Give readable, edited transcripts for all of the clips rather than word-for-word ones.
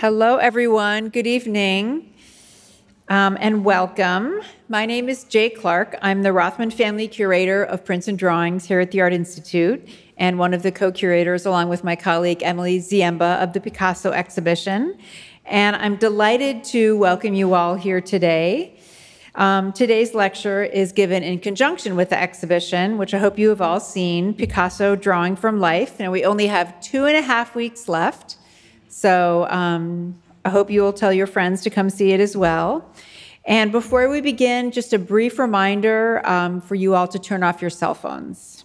Hello, everyone. Good evening and welcome. My name is Jay Clark. I'm the Rothman Family Curator of Prints and Drawings here at the Art Institute and one of the co-curators along with my colleague Emily Ziemba of the Picasso exhibition. And I'm delighted to welcome you all here today. Today's lecture is given in conjunction with the exhibition, which I hope you have all seen, Picasso Drawing from Life. And we only have 2.5 weeks left. So I hope you will tell your friends to come see it as well. And before we begin, just a brief reminder for you all to turn off your cell phones.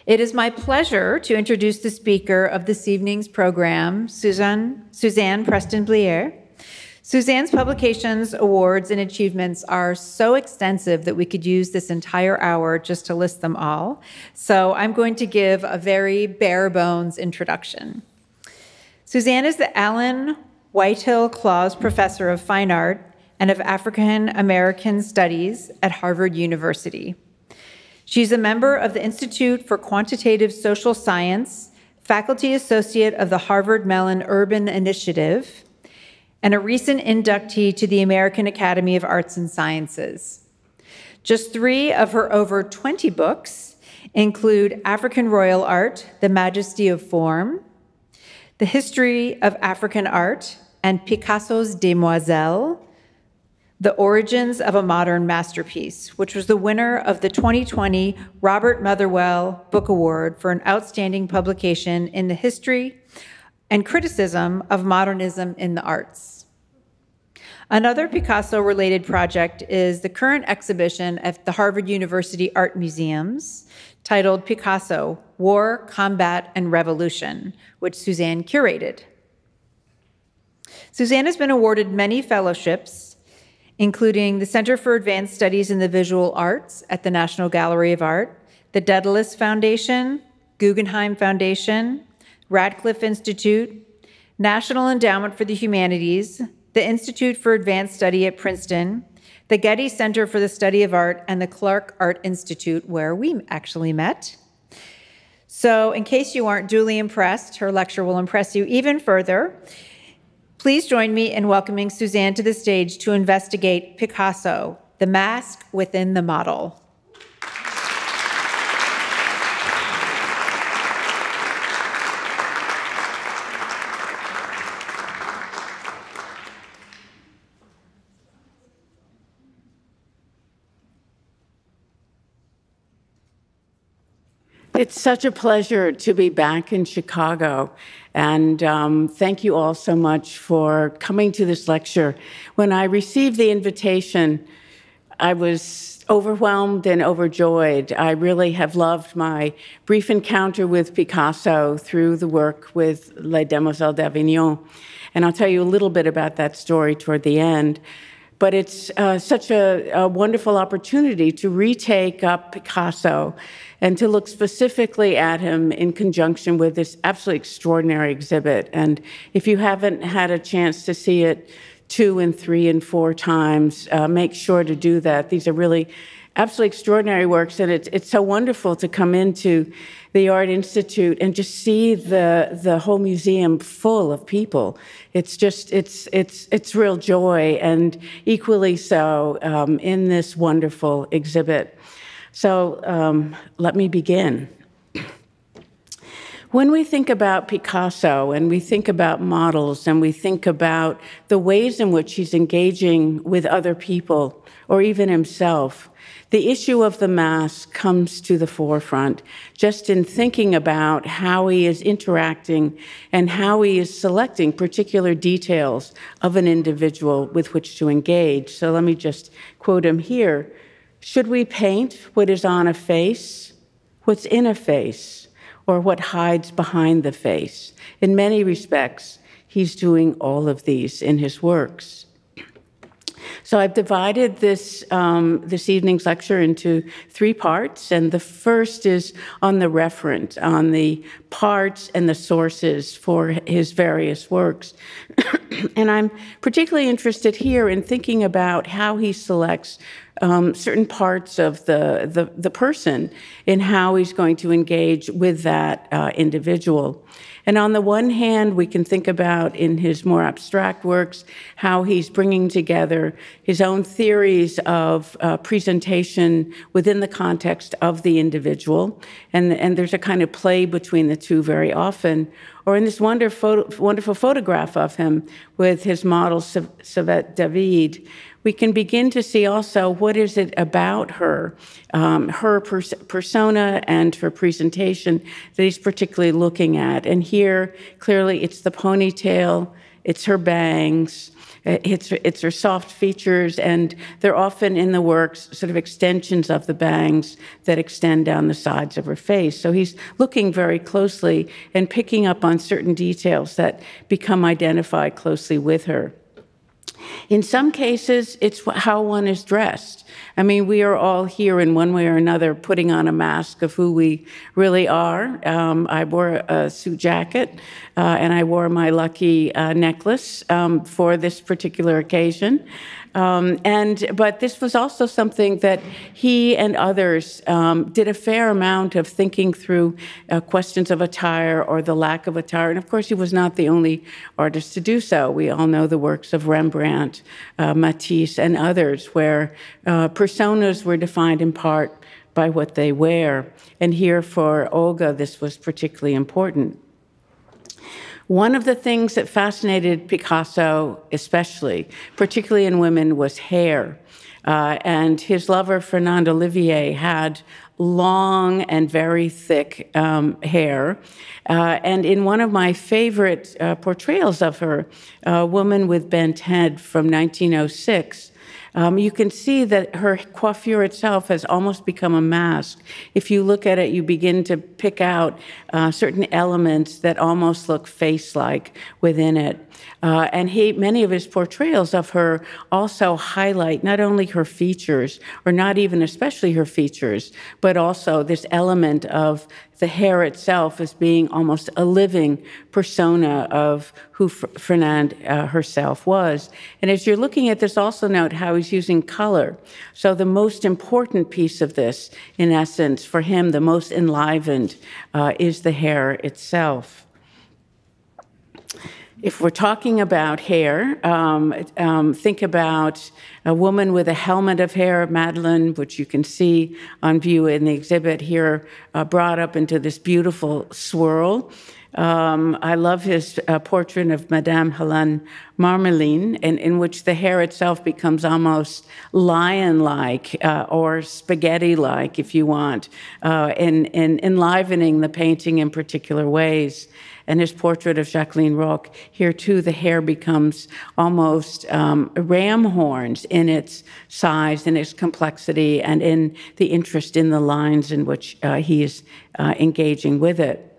It is my pleasure to introduce the speaker of this evening's program, Suzanne Preston Blier. Suzanne's publications, awards, and achievements are so extensive that we could use this entire hour just to list them all. So I'm going to give a very bare bones introduction. Suzanne is the Allan Whitehill Claus Professor of Fine Art and of African American Studies at Harvard University. She's a member of the Institute for Quantitative Social Science, faculty associate of the Harvard Mellon Urban Initiative, and a recent inductee to the American Academy of Arts and Sciences. Just 3 of her over 20 books include African Royal Art, The Majesty of Form, The History of African Art, and Picasso's Demoiselles, The Origins of a Modern Masterpiece, which was the winner of the 2020 Robert Motherwell Book Award for an outstanding publication in the history and criticism of modernism in the arts. Another Picasso-related project is the current exhibition at the Harvard University Art Museums, titled Picasso, War, Combat, and Revolution, which Suzanne curated. Suzanne has been awarded many fellowships, including the Center for Advanced Studies in the Visual Arts at the National Gallery of Art, the Daedalus Foundation, Guggenheim Foundation, Radcliffe Institute, National Endowment for the Humanities, the Institute for Advanced Study at Princeton, the Getty Center for the Study of Art, and the Clark Art Institute, where we actually met. So in case you aren't duly impressed, her lecture will impress you even further. Please join me in welcoming Suzanne to the stage to investigate Picasso, the mask within the model. It's such a pleasure to be back in Chicago, and thank you all so much for coming to this lecture. When I received the invitation, I was overwhelmed and overjoyed. I really have loved my brief encounter with Picasso through the work with Les Demoiselles d'Avignon, and I'll tell you a little bit about that story toward the end. But it's such a wonderful opportunity to retake up Picasso and to look specifically at him in conjunction with this absolutely extraordinary exhibit. And if you haven't had a chance to see it 2 and 3 and 4 times, make sure to do that. These are really absolutely extraordinary works, and it's so wonderful to come into the Art Institute and just see the whole museum full of people. It's just, it's real joy, and equally so in this wonderful exhibit. So let me begin. When we think about Picasso and we think about models and we think about the ways in which he's engaging with other people or even himself, the issue of the mask comes to the forefront just in thinking about how he is interacting and how he is selecting particular details of an individual with which to engage. So let me just quote him here. Should we paint what is on a face, what's in a face, or what hides behind the face? In many respects, he's doing all of these in his works. So I've divided this evening's lecture into 3 parts, and the first is on the referent, on the parts and the sources for his various works. And I'm particularly interested here in thinking about how he selects certain parts of the person in how he's going to engage with that individual. And on the one hand, we can think about in his more abstract works how he's bringing together his own theories of presentation within the context of the individual. And there's a kind of play between the two very often. Or in this wonderful photograph of him with his model, Savette David, we can begin to see also what is it about her, her persona and her presentation that he's particularly looking at. And here, clearly, it's the ponytail, it's her bangs, it's her soft features, and they're often in the works sort of extensions of the bangs that extend down the sides of her face. So he's looking very closely and picking up on certain details that become identified closely with her. In some cases, it's how one is dressed. I mean, we are all here in one way or another putting on a mask of who we really are. I wore a suit jacket, and I wore my lucky necklace for this particular occasion. But this was also something that he and others did a fair amount of thinking through questions of attire or the lack of attire. And of course, he was not the only artist to do so. We all know the works of Rembrandt, Matisse, and others, where personas were defined in part by what they wear. And here for Olga, this was particularly important. One of the things that fascinated Picasso, especially, particularly in women, was hair. And his lover, Fernand Olivier, had long and very thick hair. And in one of my favorite portrayals of her, A Woman with Bent Head from 1906, you can see that her coiffure itself has almost become a mask. If you look at it, you begin to pick out certain elements that almost look face-like within it. And many of his portrayals of her also highlight not only her features, or not even especially her features, but also this element of the hair itself as being almost a living persona of who Fernand herself was. And as you're looking at this, also note how he's using color. So the most important piece of this, in essence, for him, the most enlivened, is the hair itself. If we're talking about hair, think about A Woman with a Helmet of Hair, Madeleine, which you can see on view in the exhibit here, brought up into this beautiful swirl. I love his portrait of Madame Hélène Marmeline, in which the hair itself becomes almost lion-like or spaghetti-like, if you want, in enlivening the painting in particular ways. And his portrait of Jacqueline Roch, here too, the hair becomes almost ram horns in its size, in its complexity, and in the interest in the lines in which he is engaging with it.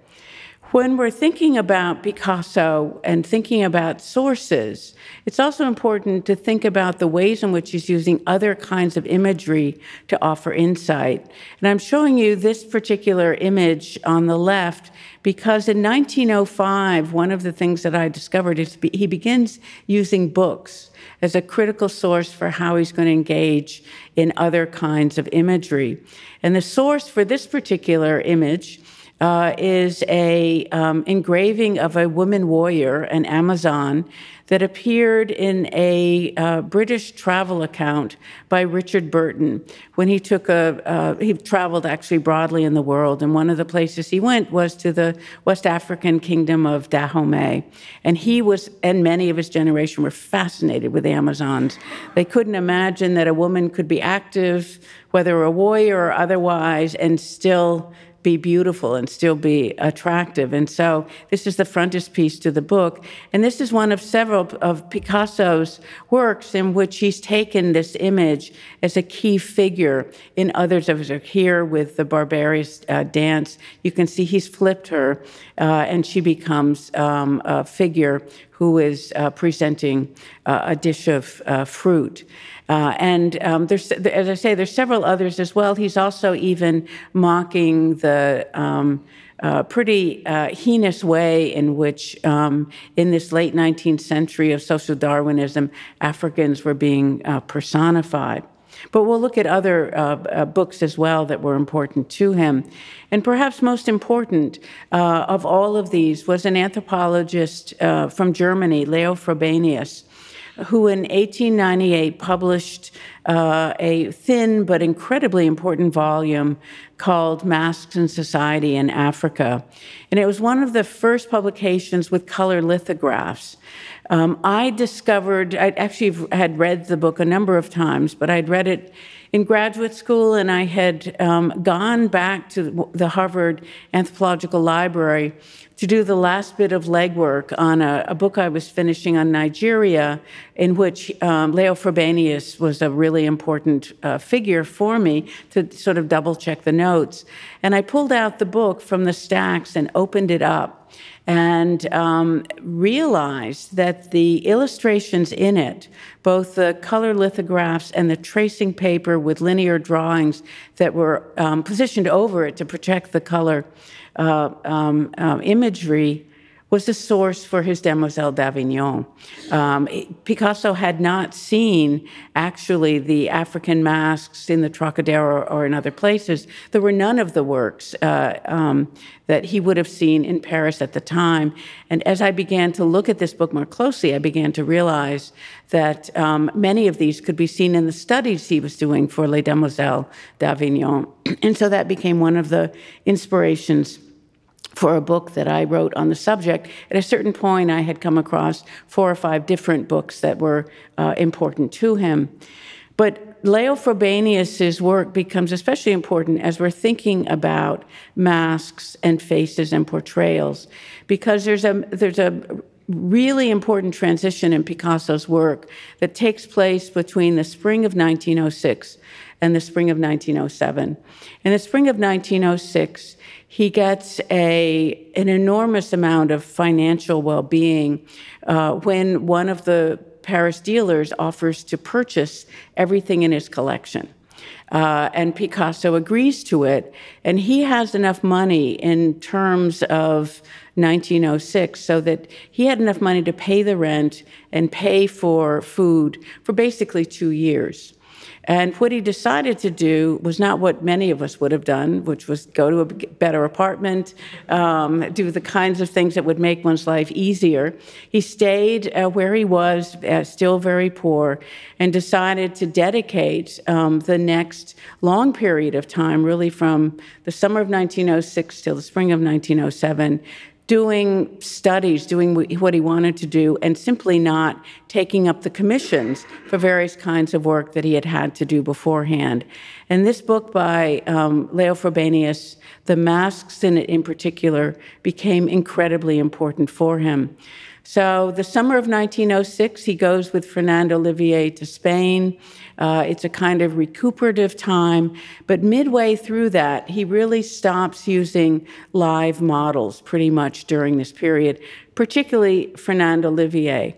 When we're thinking about Picasso and thinking about sources, it's also important to think about the ways in which he's using other kinds of imagery to offer insight. And I'm showing you this particular image on the left because in 1905, one of the things that I discovered is he begins using books as a critical source for how he's going to engage in other kinds of imagery. And the source for this particular image is a engraving of a woman warrior, an Amazon, that appeared in a British travel account by Richard Burton when he took he traveled actually broadly in the world, and one of the places he went was to the West African kingdom of Dahomey. And he and many of his generation were fascinated with the Amazons. They couldn't imagine that a woman could be active, whether a warrior or otherwise, and still be beautiful and still be attractive. And so this is the frontispiece to the book. And this is one of several of Picasso's works in which he's taken this image as a key figure in others of his work. Here with the barbarous dance, you can see he's flipped her and she becomes a figure who is presenting a dish of fruit. There's, as I say, there's several others as well. He's also even mocking the pretty heinous way in which, in this late 19th century of social Darwinism, Africans were being personified. But we'll look at other books as well that were important to him. And perhaps most important of all of these was an anthropologist from Germany, Leo Frobenius, who in 1898 published a thin but incredibly important volume called Masks in Society in Africa. And it was one of the first publications with color lithographs. I actually had read the book a number of times, but I'd read it in graduate school, and I had gone back to the Harvard Anthropological Library to do the last bit of legwork on a book I was finishing on Nigeria, in which Leo Frobenius was a really important figure for me to sort of double-check the notes. And I pulled out the book from the stacks and opened it up and realized that the illustrations in it, both the color lithographs and the tracing paper with linear drawings that were positioned over it to protect the color imagery, was the source for his Demoiselle d'Avignon. Picasso had not seen, actually, the African masks in the Trocadero or in other places. There were none of the works that he would have seen in Paris at the time. And as I began to look at this book more closely, I began to realize that many of these could be seen in the studies he was doing for Les Demoiselles d'Avignon. And so that became one of the inspirations for a book that I wrote on the subject. At a certain point, I had come across 4 or 5 different books that were important to him. But Leo Frobenius's work becomes especially important as we're thinking about masks and faces and portrayals, because there's a really important transition in Picasso's work that takes place between the spring of 1906 and the spring of 1907. In the spring of 1906, he gets an enormous amount of financial well-being when one of the Paris dealers offers to purchase everything in his collection. And Picasso agrees to it, and he has enough money in terms of 1906 so that he had enough money to pay the rent and pay for food for basically 2 years. And what he decided to do was not what many of us would have done, which was go to a better apartment, do the kinds of things that would make one's life easier. He stayed where he was, still very poor, and decided to dedicate the next long period of time, really from the summer of 1906 till the spring of 1907, doing studies, doing what he wanted to do, and simply not taking up the commissions for various kinds of work that he had had to do beforehand. And this book by Leo Frobenius, the masks in it in particular, became incredibly important for him. So the summer of 1906, he goes with Fernand Olivier to Spain. It's a kind of recuperative time, but midway through that, he really stops using live models pretty much during this period, particularly Fernand Olivier.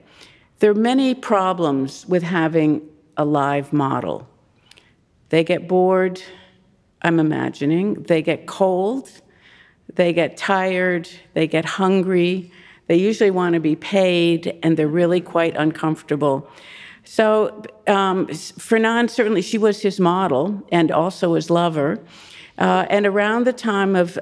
There are many problems with having a live model. They get bored, I'm imagining. They get cold, they get tired, they get hungry. They usually want to be paid, and they're really quite uncomfortable. So Fernand, certainly she was his model and also his lover. And around the time of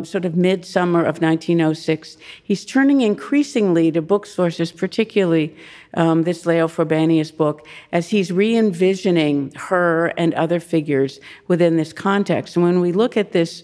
sort of midsummer of 1906, he's turning increasingly to book sources, particularly this Leo Frobenius book, as he's re-envisioning her and other figures within this context. And when we look at this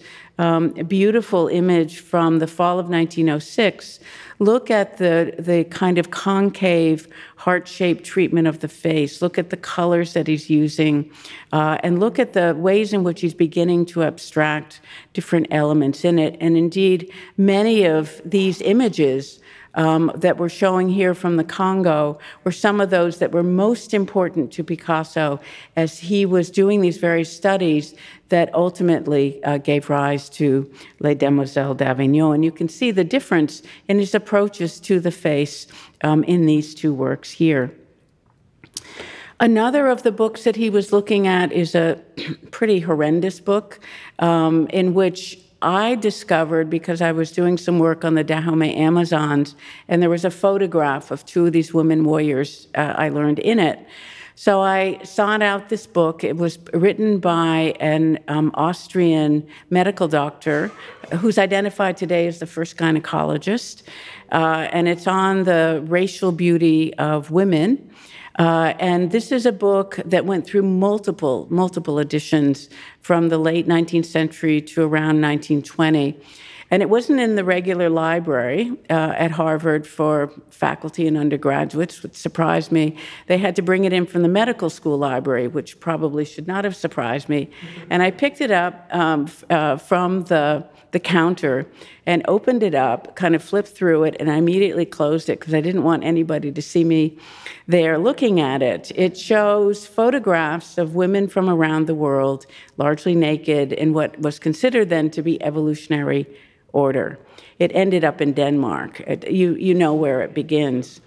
beautiful image from the fall of 1906, look at the kind of concave, heart-shaped treatment of the face. Look at the colors that he's using, and look at the ways in which he's beginning to abstract different elements in it. And indeed, many of these images that we're showing here from the Congo were some of those that were most important to Picasso as he was doing these various studies that ultimately gave rise to Les Demoiselles d'Avignon. And you can see the difference in his approaches to the face in these two works here. Another of the books that he was looking at is a pretty horrendous book in which I discovered, because I was doing some work on the Dahomey Amazons, and there was a photograph of 2 of these women warriors I learned in it, So I sought out this book. It was written by an Austrian medical doctor who's identified today as the first gynecologist, and it's on the racial beauty of women. And this is a book that went through multiple editions from the late 19th century to around 1920. And it wasn't in the regular library at Harvard for faculty and undergraduates, which surprised me. They had to bring it in from the medical school library, which probably should not have surprised me. And I picked it up from the counter and opened it up, kind of flipped through it, and I immediately closed it because I didn't want anybody to see me there looking at it. It shows photographs of women from around the world, largely naked, in what was considered then to be evolutionary order. It ended up in Denmark. You know where it begins.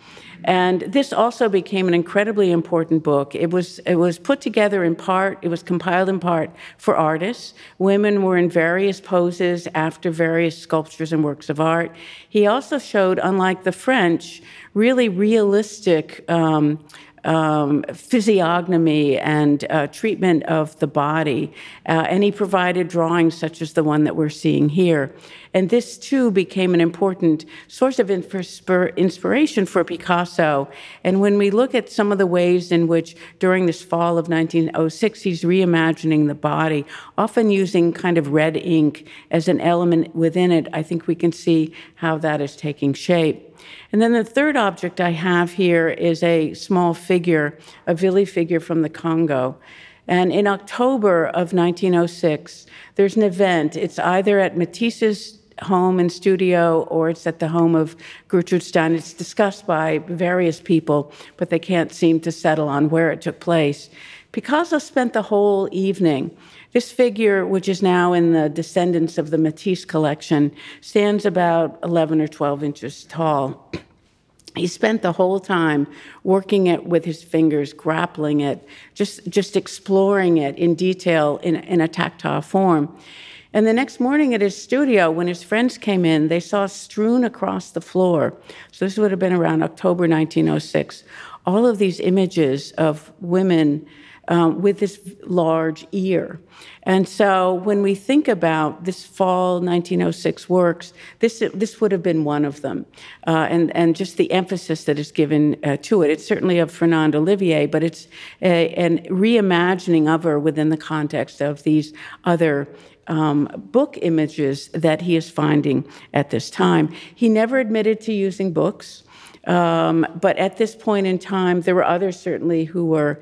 And this also became an incredibly important book. It was put together in part, it was compiled in part for artists. Women were in various poses after various sculptures and works of art. He also showed, unlike the French, really realistic physiognomy and treatment of the body. And he provided drawings such as the one that we're seeing here. And this, too, became an important source of inspiration for Picasso. And when we look at some of the ways in which, during this fall of 1906, he's reimagining the body, often using kind of red ink as an element within it, I think we can see how that is taking shape. And then the third object I have here is a small figure, a Vili figure from the Congo. And in October of 1906, there's an event. It's either at Matisse's home and studio, or it's at the home of Gertrude Stein. It's discussed by various people, but they can't seem to settle on where it took place. Picasso spent the whole evening. This figure, which is now in the descendants of the Matisse collection, stands about 11 or 12 inches tall. He spent the whole time working it with his fingers, grappling it, just exploring it in detail in a tactile form. And the next morning at his studio, when his friends came in, they saw strewn across the floor, so this would have been around October 1906, all of these images of women with this large ear. And so when we think about this fall 1906 works, this would have been one of them. And just the emphasis that is given to it. It's certainly of Fernande Olivier, but it's a reimagining of her within the context of these other book images that he is finding at this time. He never admitted to using books. But at this point in time, there were others certainly who were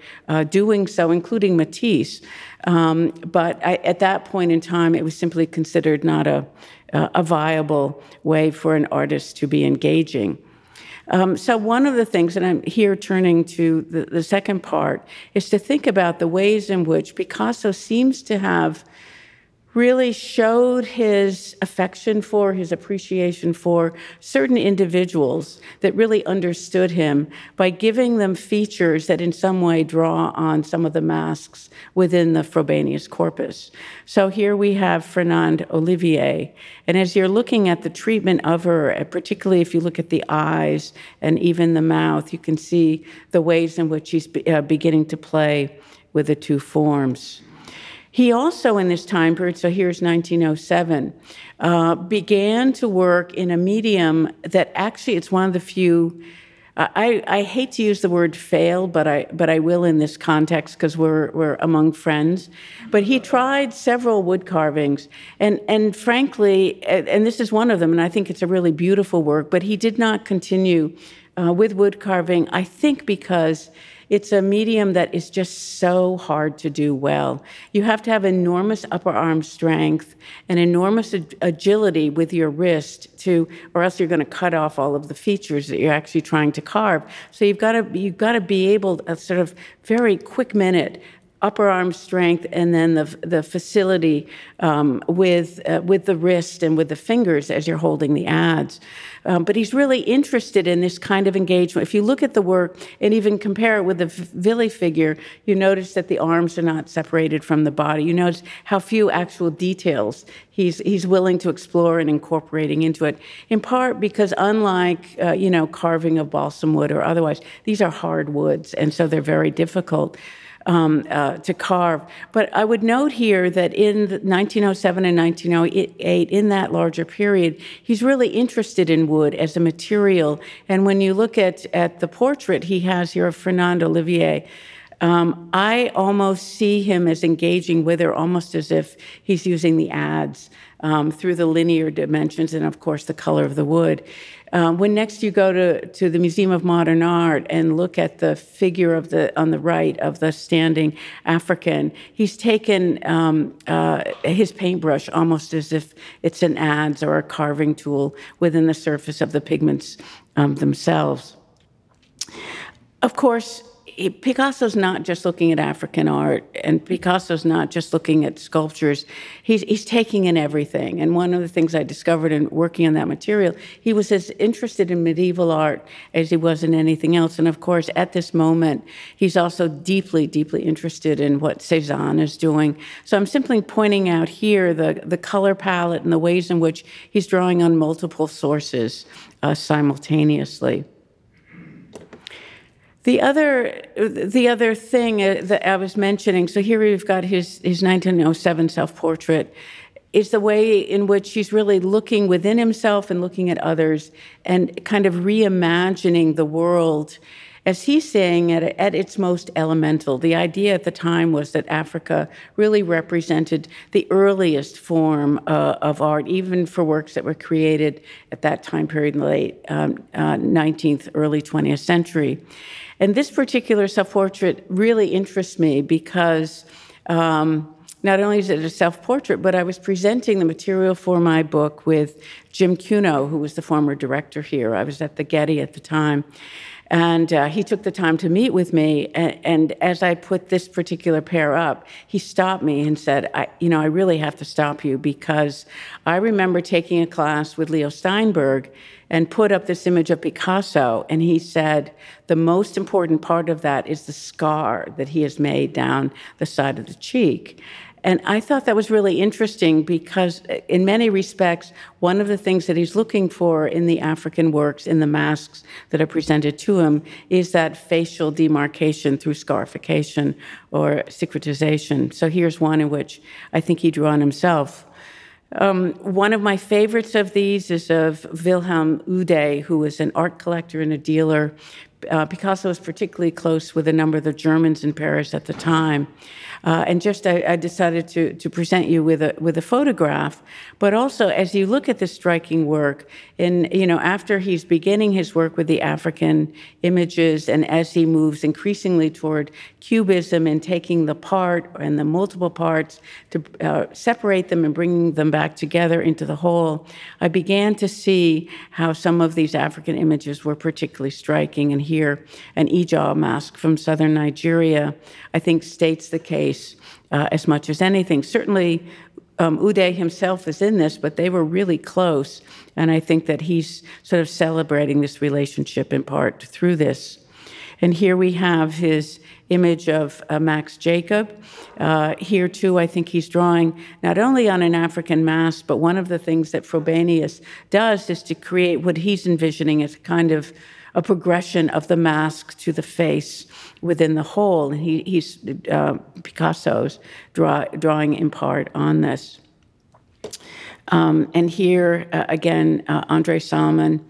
doing so, including Matisse. But at that point in time, it was simply considered not a viable way for an artist to be engaging. So one of the things, and I'm here turning to the second part, is to think about the ways in which Picasso seems to have really showed his affection for, his appreciation for certain individuals that really understood him by giving them features that in some way draw on some of the masks within the Frobenius corpus. So here we have Fernande Olivier. And as you're looking at the treatment of her, particularly if you look at the eyes and even the mouth, you can see the ways in which she's beginning to play with the two forms. He also, in this time period, so here's 1907, began to work in a medium that actually, it's one of the few, I hate to use the word fail, but I will in this context because we're among friends. But he tried several wood carvings, and frankly, and this is one of them, and I think it's a really beautiful work, but he did not continue with wood carving, I think because it's a medium that is just so hard to do well. You have to have enormous upper arm strength and enormous agility with your wrist or else you're going to cut off all of the features that you're actually trying to carve. So you've got to be able, a sort of very quick minute, upper arm strength, and then the facility with the wrist and with the fingers as you're holding the adze. But he's really interested in this kind of engagement. If you look at the work and even compare it with the Vili figure, you notice that the arms are not separated from the body. You notice how few actual details he's willing to explore and incorporating into it, in part because unlike, carving of balsam wood or otherwise, these are hard woods, and so they're very difficult to carve. But I would note here that in 1907 and 1908, in that larger period, he's really interested in wood as a material. And when you look at the portrait he has here of Fernand Olivier, I almost see him as engaging with her, almost as if he's using the adze through the linear dimensions and, of course, the color of the wood. When next you go to the Museum of Modern Art and look at the figure on the right of the standing African, he's taken his paintbrush almost as if it's an adze or a carving tool within the surface of the pigments themselves. Of course, Picasso's not just looking at African art, and Picasso's not just looking at sculptures. He's taking in everything. And one of the things I discovered in working on that material, he was as interested in medieval art as he was in anything else. And of course, at this moment, he's also deeply, deeply interested in what Cézanne is doing. So I'm simply pointing out here the color palette and the ways in which he's drawing on multiple sources simultaneously. The other thing that I was mentioning, so here we've got his 1907 self-portrait, is the way in which he's really looking within himself and looking at others and kind of reimagining the world, as he's saying, at its most elemental. The idea at the time was that Africa really represented the earliest form of art, even for works that were created at that time period in the late 19th, early 20th century. And this particular self-portrait really interests me because not only is it a self-portrait, but I was presenting the material for my book with Jim Cuno, who was the former director here. I was at the Getty at the time. And he took the time to meet with me. And as I put this particular pair up, he stopped me and said, I really have to stop you, because I remember taking a class with Leo Steinberg and put up this image of Picasso. And he said, the most important part of that is the scar that he has made down the side of the cheek. And I thought that was really interesting because in many respects, one of the things that he's looking for in the African works, in the masks that are presented to him, is that facial demarcation through scarification or secretization. So here's one in which I think he drew on himself. One of my favorites of these is of Wilhelm Ude, who was an art collector and a dealer. Picasso was particularly close with a number of the Germans in Paris at the time. And just I decided to present you with a photograph, but also as you look at this striking work, after he's beginning his work with the African images, and as he moves increasingly toward Cubism and taking the part and the multiple parts to separate them and bringing them back together into the whole, I began to see how some of these African images were particularly striking. And here, an Ijaw mask from southern Nigeria, I think, states the case as much as anything. Certainly, Ude himself is in this, but they were really close. And I think that he's sort of celebrating this relationship in part through this. And here we have his image of Max Jacob. Here, too, I think he's drawing not only on an African mask, but one of the things that Frobenius does is to create what he's envisioning as kind of a progression of the mask to the face within the whole. And he's Picasso's drawing in part on this. And here, again, André Salmon,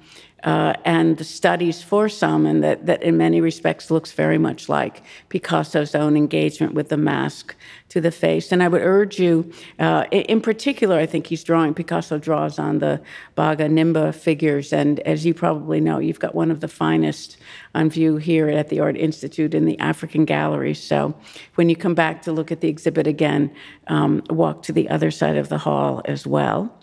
and the studies for Salmon that in many respects looks very much like Picasso's own engagement with the mask to the face. And I would urge you, in particular, I think Picasso draws on the Baga Nimba figures. And as you probably know, you've got one of the finest on view here at the Art Institute in the African Gallery. So when you come back to look at the exhibit again, walk to the other side of the hall as well.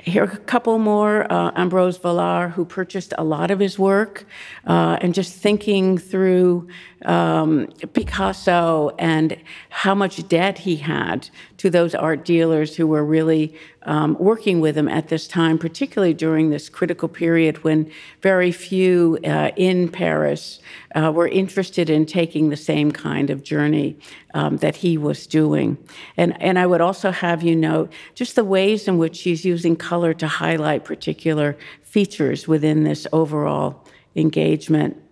Here are a couple more. Ambroise Vollard, who purchased a lot of his work, and just thinking through Picasso and how much debt he had to those art dealers who were really working with him at this time, particularly during this critical period when very few in Paris were interested in taking the same kind of journey that he was doing. And I would also have you note just the ways in which she's using color to highlight particular features within this overall engagement.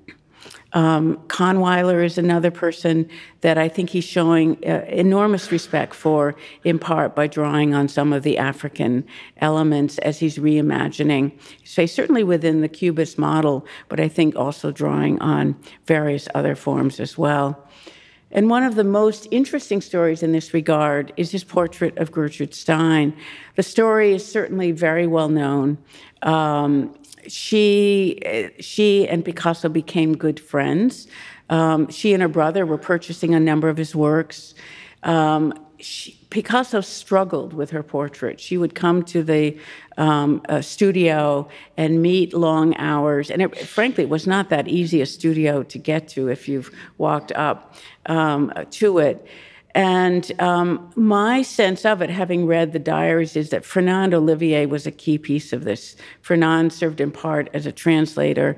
Kahnweiler is another person that I think he's showing enormous respect for, in part by drawing on some of the African elements as he's reimagining his face, certainly within the Cubist model, but I think also drawing on various other forms as well. And one of the most interesting stories in this regard is his portrait of Gertrude Stein. The story is certainly very well known. She and Picasso became good friends. She and her brother were purchasing a number of his works. Picasso struggled with her portrait. She would come to the studio and meet long hours. And frankly, it was not that easy a studio to get to if you've walked up to it. And my sense of it, having read the diaries, is that Fernand Olivier was a key piece of this. Fernand served in part as a translator,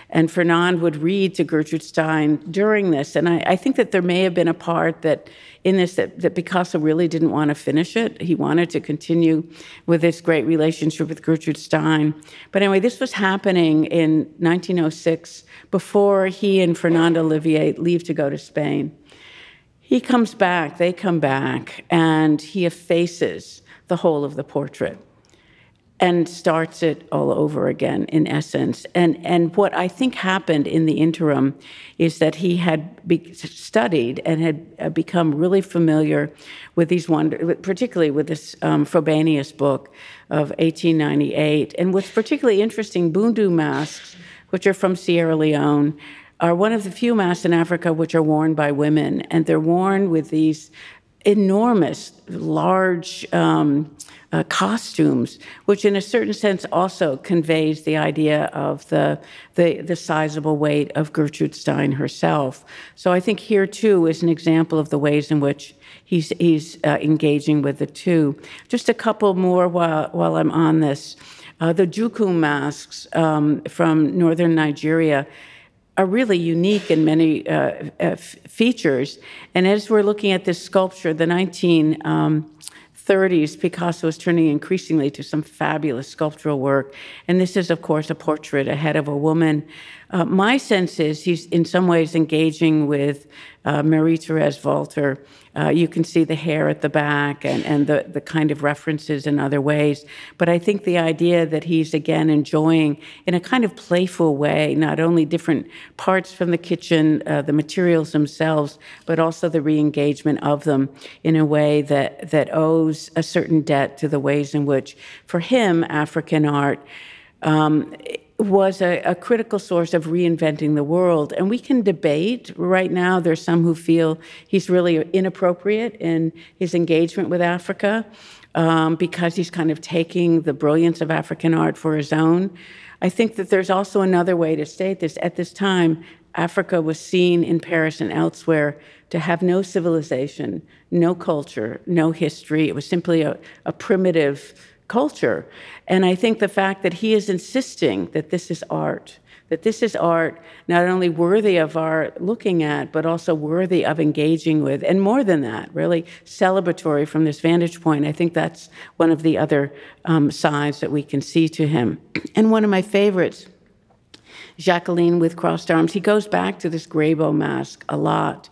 and Fernand would read to Gertrude Stein during this. And I think that there may have been a part that in this that Picasso really didn't want to finish it. He wanted to continue with this great relationship with Gertrude Stein. But anyway, this was happening in 1906 before he and Fernand Olivier leave to go to Spain. He comes back, they come back, and he effaces the whole of the portrait and starts it all over again, in essence. And what I think happened in the interim is that he had studied and had become really familiar with these particularly with this Frobenius book of 1898. And what's particularly interesting, Bundu masks, which are from Sierra Leone, are one of the few masks in Africa which are worn by women, and they're worn with these enormous, large costumes, which in a certain sense also conveys the idea of the sizable weight of Gertrude Stein herself. So I think here, too, is an example of the ways in which he's engaging with the two. Just a couple more while I'm on this. The Juku masks from northern Nigeria are really unique in many features. And as we're looking at this sculpture, the 1930s, Picasso is turning increasingly to some fabulous sculptural work. And this is, of course, a portrait, a head of a woman. My sense is he's in some ways engaging with Marie-Thérèse Walter. You can see the hair at the back and the kind of references in other ways. But I think the idea that he's, again, enjoying, in a kind of playful way, not only different parts from the kitchen, the materials themselves, but also the re-engagement of them in a way that owes a certain debt to the ways in which, for him, African art was a critical source of reinventing the world. And we can debate. Right now, there's some who feel he's really inappropriate in his engagement with Africa because he's kind of taking the brilliance of African art for his own. I think that there's also another way to state this. At this time, Africa was seen in Paris and elsewhere to have no civilization, no culture, no history. It was simply a primitive culture. And I think the fact that he is insisting that this is art not only worthy of our looking at, but also worthy of engaging with, and more than that, really celebratory from this vantage point. I think that's one of the other sides that we can see to him. And one of my favorites, Jacqueline with crossed arms, he goes back to this Grabo mask a lot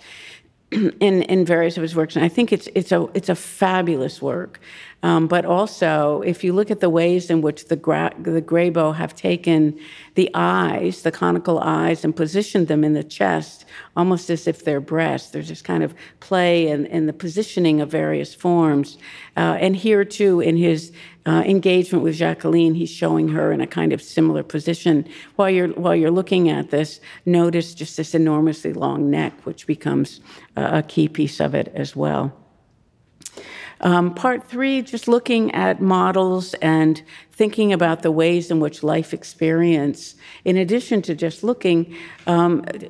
in various of his works, and I think it's a fabulous work. But also, if you look at the ways in which the Grabo have taken the eyes, the conical eyes, and positioned them in the chest, almost as if they're breasts, there's this kind of play in the positioning of various forms. And here, too, in his engagement with Jacqueline, he's showing her in a kind of similar position. While you're looking at this, notice just this enormously long neck, which becomes a key piece of it as well. Part 3, just looking at models and thinking about the ways in which life experience, in addition to just looking,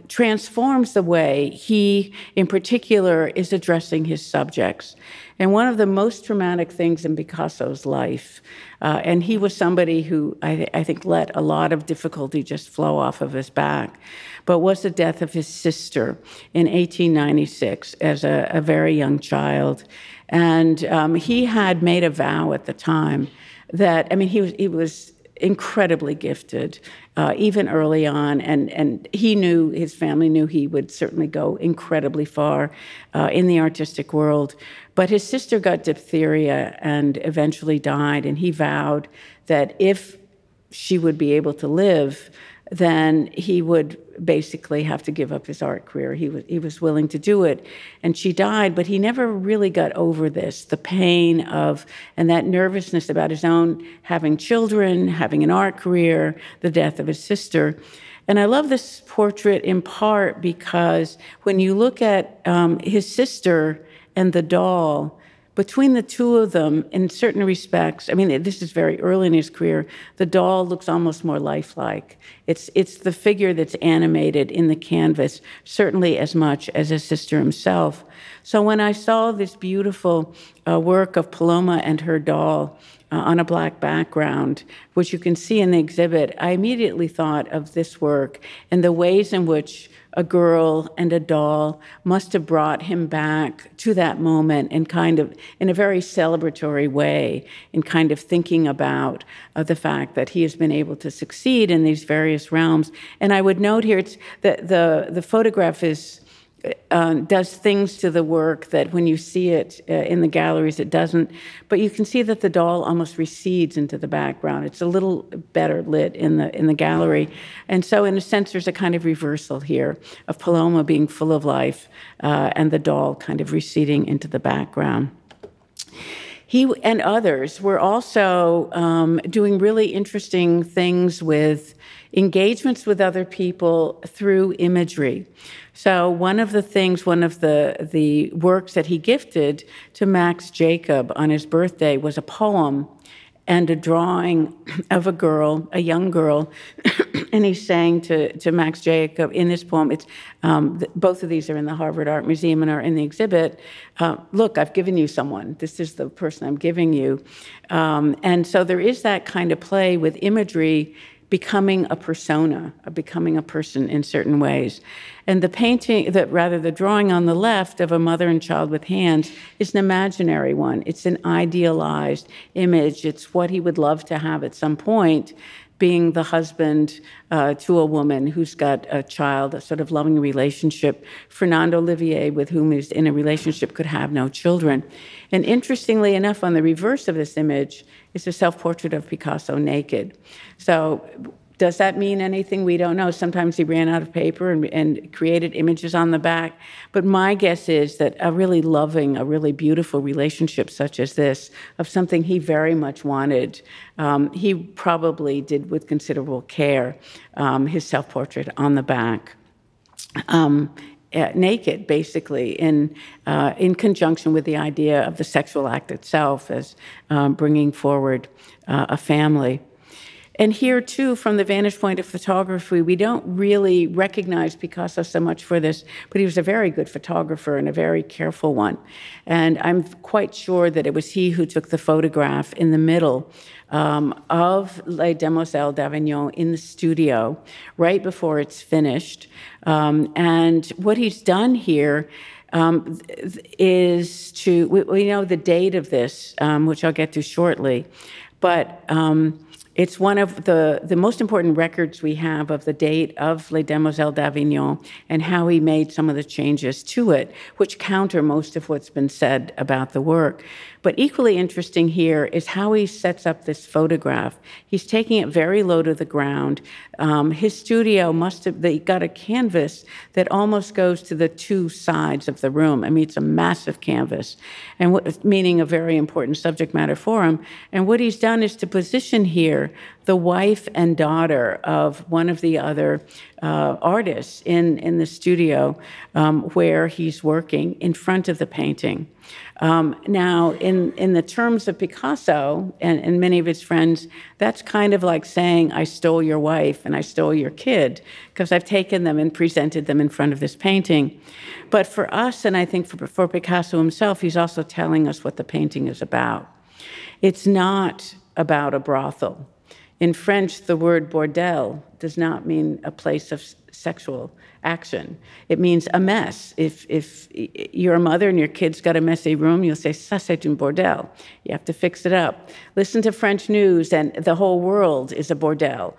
transforms the way he, in particular, is addressing his subjects. And one of the most traumatic things in Picasso's life, and he was somebody who I think let a lot of difficulty just flow off of his back, but was the death of his sister in 1896 as a very young child. And he had made a vow at the time that, I mean, he was incredibly gifted, even early on, and he knew, his family knew he would certainly go incredibly far in the artistic world. But his sister got diphtheria and eventually died, and he vowed that if she would be able to live, then he would basically have to give up his art career. He was willing to do it. And she died, but he never really got over this, the pain of, and that nervousness about his own having children, having an art career, the death of his sister. And I love this portrait in part because when you look at his sister and the doll, between the two of them, in certain respects, I mean, this is very early in his career, the doll looks almost more lifelike. It's the figure that's animated in the canvas, certainly as much as his sister himself. So when I saw this beautiful work of Paloma and her doll on a black background, which you can see in the exhibit, I immediately thought of this work and the ways in which a girl and a doll must have brought him back to that moment and kind of in a very celebratory way, in kind of thinking about the fact that he has been able to succeed in these various realms. And I would note here it's that the photograph is does things to the work that when you see it in the galleries, it doesn't. But you can see that the doll almost recedes into the background. It's a little better lit in the gallery. And so in a sense, there's a kind of reversal here of Paloma being full of life and the doll kind of receding into the background. He and others were also doing really interesting things with engagements with other people through imagery. So one of the works that he gifted to Max Jacob on his birthday was a poem and a drawing of a girl, a young girl, and he's saying to Max Jacob in this poem, it's both of these are in the Harvard Art Museum and are in the exhibit, look, I've given you someone. This is the person I'm giving you. And so there is that kind of play with imagery becoming a persona, becoming a person in certain ways. And the painting, the drawing on the left of a mother and child with hands is an imaginary one. It's an idealized image. It's what he would love to have at some point, being the husband to a woman who's got a child, a sort of loving relationship. Fernand Olivier, with whom he's in a relationship, could have no children. And interestingly enough, on the reverse of this image is a self-portrait of Picasso naked. So does that mean anything? We don't know. Sometimes he ran out of paper and created images on the back. But my guess is that a really loving, a really beautiful relationship such as this, of something he very much wanted, he probably did with considerable care, his self-portrait on the back. Naked, basically, in conjunction with the idea of the sexual act itself as bringing forward a family. And here, too, from the vantage point of photography, we don't really recognize Picasso so much for this, but he was a very good photographer and a very careful one. And I'm quite sure that it was he who took the photograph in the middle of Les Demoiselles d'Avignon in the studio, right before it's finished. And what he's done here is to, we know the date of this, which I'll get to shortly, but it's one of the most important records we have of the date of Les Demoiselles d'Avignon and how he made some of the changes to it, which counter most of what's been said about the work. But equally interesting here is how he sets up this photograph. He's taking it very low to the ground. His studio they got a canvas that almost goes to the two sides of the room. I mean, it's a massive canvas, and meaning a very important subject matter for him. And what he's done is to position here figure, the wife and daughter of one of the other artists in the studio where he's working in front of the painting. Now, in the terms of Picasso and many of his friends, that's kind of like saying, I stole your wife and I stole your kid, because I've taken them and presented them in front of this painting. But for us, and I think for Picasso himself, he's also telling us what the painting is about. It's not about a brothel. In French, the word bordel does not mean a place of sexual action. It means a mess. If you're a mother and your kid's got a messy room, you'll say, ça c'est un bordel. You have to fix it up. Listen to French news and the whole world is a bordel.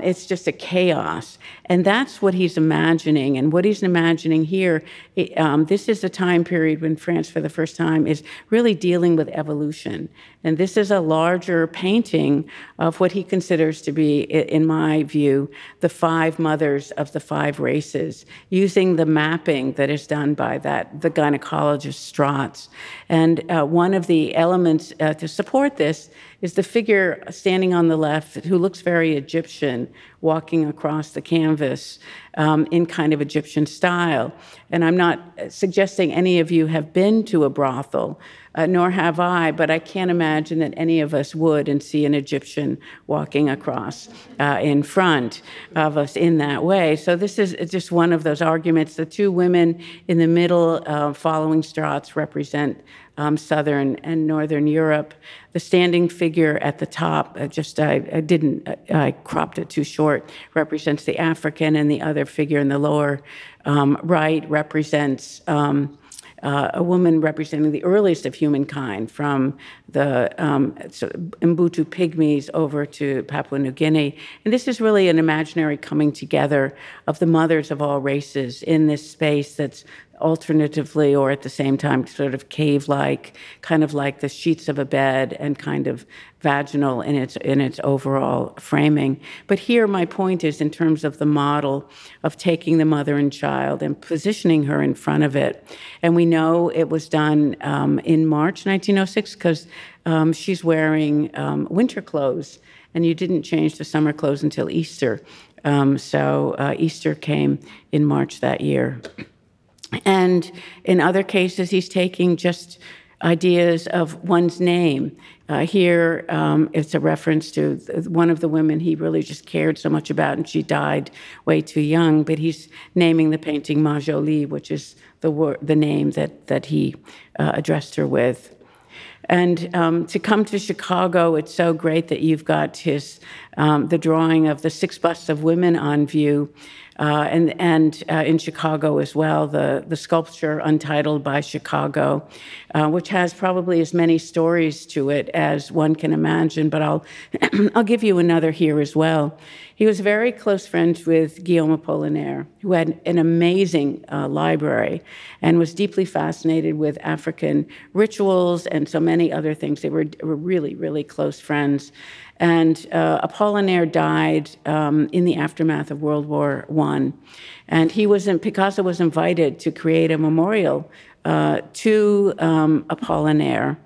It's just a chaos. And that's what he's imagining. And what he's imagining here, this is a time period when France, for the first time, is really dealing with evolution. And this is a larger painting of what he considers to be, in my view, the 5 mothers of the 5 races, using the mapping that is done by the gynecologist Stratz. And one of the elements to support this is the figure standing on the left who looks very Egyptian, walking across the canvas in kind of Egyptian style. And I'm not suggesting any of you have been to a brothel, nor have I, but I can't imagine that any of us would and see an Egyptian walking across in front of us in that way. So this is just one of those arguments. The 2 women in the middle following Stratz represent Southern and Northern Europe. The standing figure at the top, I cropped it too short, represents the African, and the other figure in the lower right represents a woman representing the earliest of humankind, from the Mbutu pygmies over to Papua New Guinea. And this is really an imaginary coming together of the mothers of all races in this space that's alternatively or at the same time sort of cave-like, kind of like the sheets of a bed, and kind of vaginal in its overall framing. But here my point is in terms of the model of taking the mother and child and positioning her in front of it. And we know it was done in March 1906 because she's wearing winter clothes, and you didn't change the summer clothes until Easter. So Easter came in March that year. And in other cases, he's taking just ideas of one's name. Here, it's a reference to one of the women he really just cared so much about, and she died way too young. But he's naming the painting Ma Jolie, which is the name that he addressed her with. And to come to Chicago, it's so great that you've got the drawing of the 6 busts of women on view. And in Chicago as well, the sculpture Untitled by Chicago, which has probably as many stories to it as one can imagine, but I'll give you another here as well. He was very close friends with Guillaume Apollinaire, who had an amazing library and was deeply fascinated with African rituals and so many other things. They were really, really close friends. And Apollinaire died in the aftermath of World War I. And Picasso was invited to create a memorial to Apollinaire,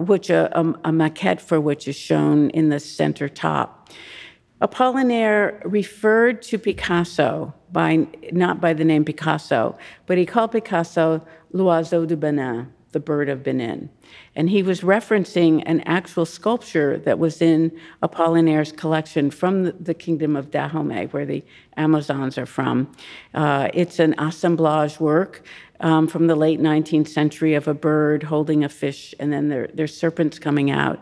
which a maquette for which is shown in the center top. Apollinaire referred to Picasso not by the name Picasso, but he called Picasso l'oiseau de Benin, the bird of Benin. And he was referencing an actual sculpture that was in Apollinaire's collection from the kingdom of Dahomey, where the Amazons are from. It's an assemblage work from the late 19th century of a bird holding a fish, and then there's serpents coming out.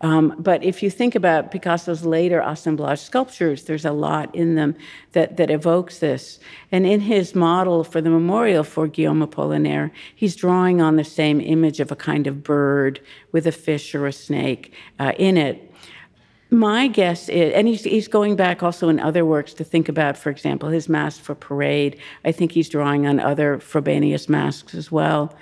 But if you think about Picasso's later assemblage sculptures, there's a lot in them that evokes this. And in his model for the memorial for Guillaume Apollinaire, he's drawing on the same image of a kind of bird with a fish or a snake in it. My guess is, and he's going back also in other works to think about, for example, his mask for Parade. I think he's drawing on other Frobenius masks as well.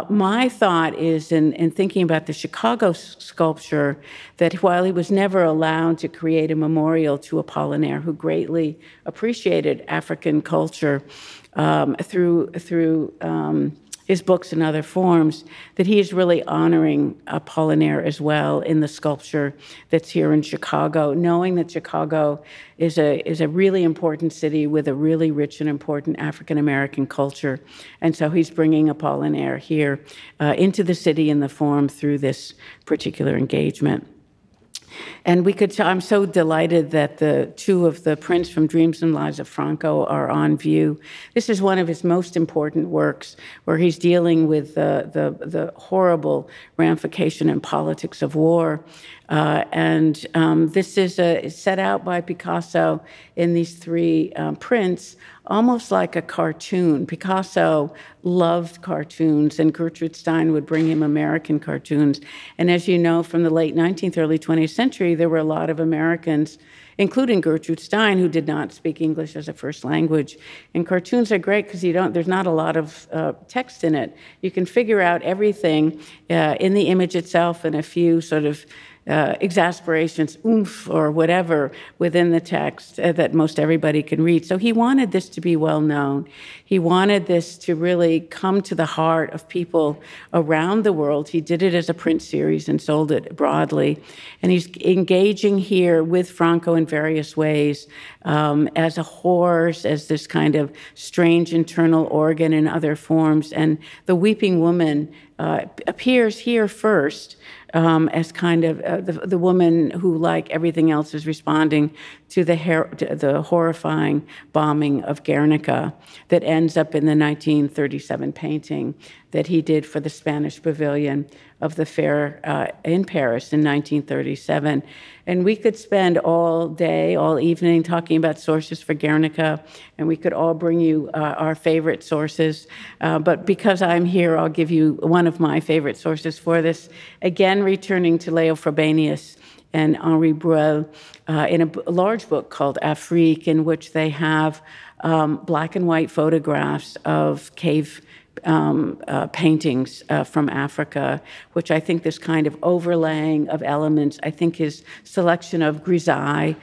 My thought is, in thinking about the Chicago sculpture, that while he was never allowed to create a memorial to Apollinaire, who greatly appreciated African culture through his books and other forms, that he is really honoring Apollinaire as well in the sculpture that's here in Chicago, knowing that Chicago is a really important city with a really rich and important African-American culture. And so he's bringing Apollinaire here into the city in the form through this particular engagement. And I'm so delighted that the two of the prints from Dreams and Lives of Franco are on view. This is one of his most important works, where he's dealing with the horrible ramification and politics of war. This is set out by Picasso in these three prints, almost like a cartoon. Picasso loved cartoons, and Gertrude Stein would bring him American cartoons. And as you know, from the late 19th, early 20th century, there were a lot of Americans, including Gertrude Stein, who did not speak English as a first language. And cartoons are great because there's not a lot of text in it. You can figure out everything in the image itself and a few sort of exasperations, oomph, or whatever within the text that most everybody can read. So he wanted this to be well known. He wanted this to really come to the heart of people around the world. He did it as a print series and sold it broadly. And he's engaging here with Franco in various ways, as a horse, as this kind of strange internal organ in other forms. And the Weeping Woman appears here first, as kind of the woman who, like everything else, is responding to the horrifying bombing of Guernica that ends up in the 1937 painting that he did for the Spanish Pavilion of the fair in Paris in 1937. And we could spend all day, all evening talking about sources for Guernica, and we could all bring you our favorite sources. But because I'm here, I'll give you one of my favorite sources for this. Again, returning to Leo Frobenius and Henri Bruel in a large book called Afrique, in which they have black and white photographs of cave paintings from Africa, which I think this kind of overlaying of elements, I think his selection of grisaille,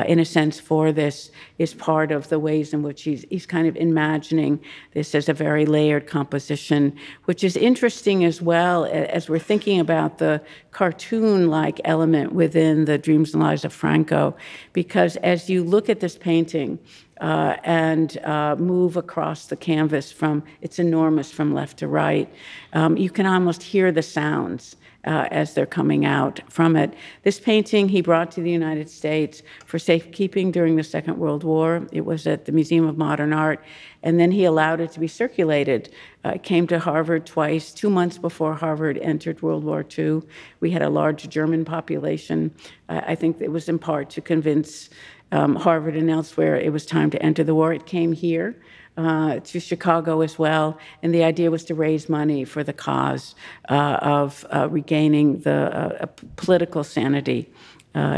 in a sense, for this is part of the ways in which he's kind of imagining this as a very layered composition, which is interesting as well as we're thinking about the cartoon-like element within the Dreams and Lives of Franco, because as you look at this painting, and move across the canvas it's enormous from left to right. You can almost hear the sounds as they're coming out from it. This painting he brought to the United States for safekeeping during the Second World War. It was at the Museum of Modern Art, and then he allowed it to be circulated. It came to Harvard twice, 2 months before Harvard entered World War II. We had a large German population. I think it was in part to convince Harvard and elsewhere it was time to enter the war. It came here to Chicago as well, and the idea was to raise money for the cause of regaining the political sanity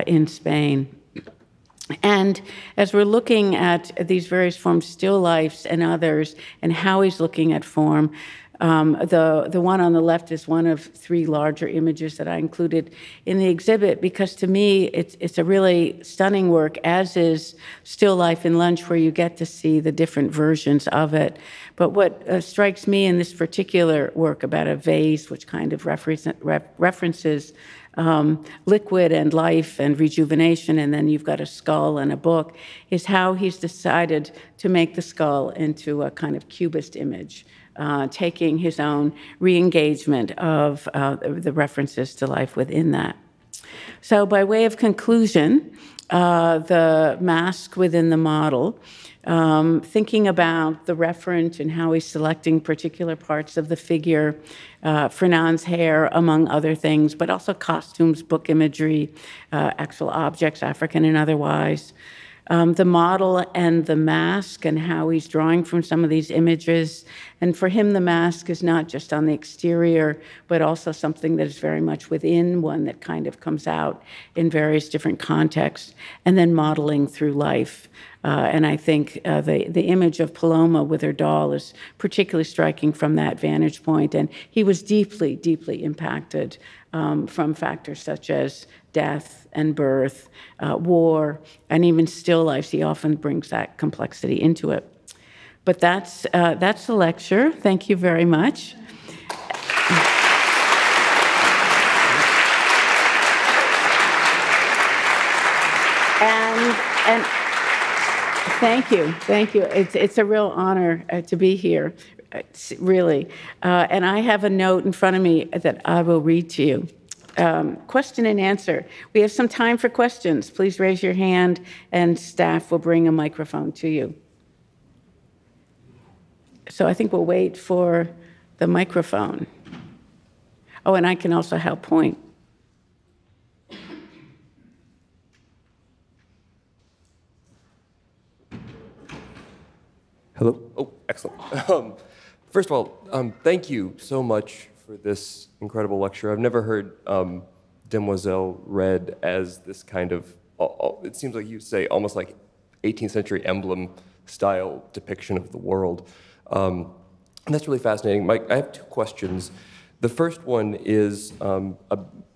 in Spain. And as we're looking at these various forms, still lifes and others, and how he's looking at form, the one on the left is one of 3 larger images that I included in the exhibit, because to me it's a really stunning work, as is Still Life in Lunch, where you get to see the different versions of it. But what strikes me in this particular work about a vase, which kind of references liquid and life and rejuvenation, and then you've got a skull and a book, is how he's decided to make the skull into a kind of cubist image, taking his own re-engagement of the references to life within that. So by way of conclusion, the mask within the model, thinking about the referent and how he's selecting particular parts of the figure, Fernand's hair, among other things, but also costumes, book imagery, actual objects, African and otherwise. The model and the mask and how he's drawing from some of these images. And for him, the mask is not just on the exterior, but also something that is very much within one that kind of comes out in various different contexts, and then modeling through life. And I think the image of Paloma with her doll is particularly striking from that vantage point. And he was deeply, deeply impacted from factors such as death and birth, war, and even still lives. He often brings that complexity into it. But that's the lecture. Thank you very much. And thank you. It's a real honor to be here, really. And I have a note in front of me that I will read to you. Question and answer. We have some time for questions. Please raise your hand, and staff will bring a microphone to you. So I think we'll wait for the microphone. Oh, and I can also help point. Hello. Oh, excellent. First of all, thank you so much for this incredible lecture. I've never heard Demoiselle read as this kind of, it seems like you say, almost like 18th century emblem style depiction of the world. And that's really fascinating. Mike, I have two questions. The first one is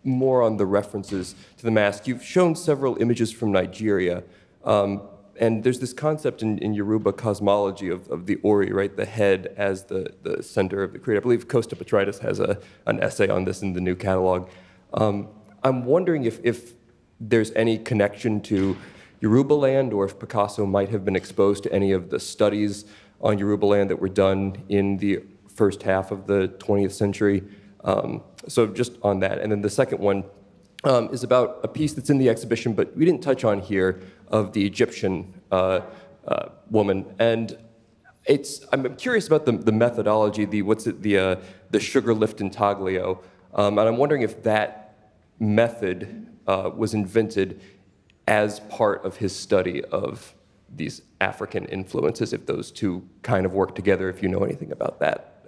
more on the references to the mask. You've shown several images from Nigeria. And there's this concept in Yoruba cosmology of the Ori, right? The head as the center of the creed. I believe Costa Petrides has an essay on this in the new catalog. I'm wondering if there's any connection to Yoruba land, or if Picasso might have been exposed to any of the studies on Yoruba land that were done in the first half of the 20th century. So just on that. And then the second one is about a piece that's in the exhibition, but we didn't touch on here, of the Egyptian woman. And I'm curious about the methodology, the sugar lift intaglio. And I'm wondering if that method was invented as part of his study of these African influences, if those two kind of work together, if you know anything about that.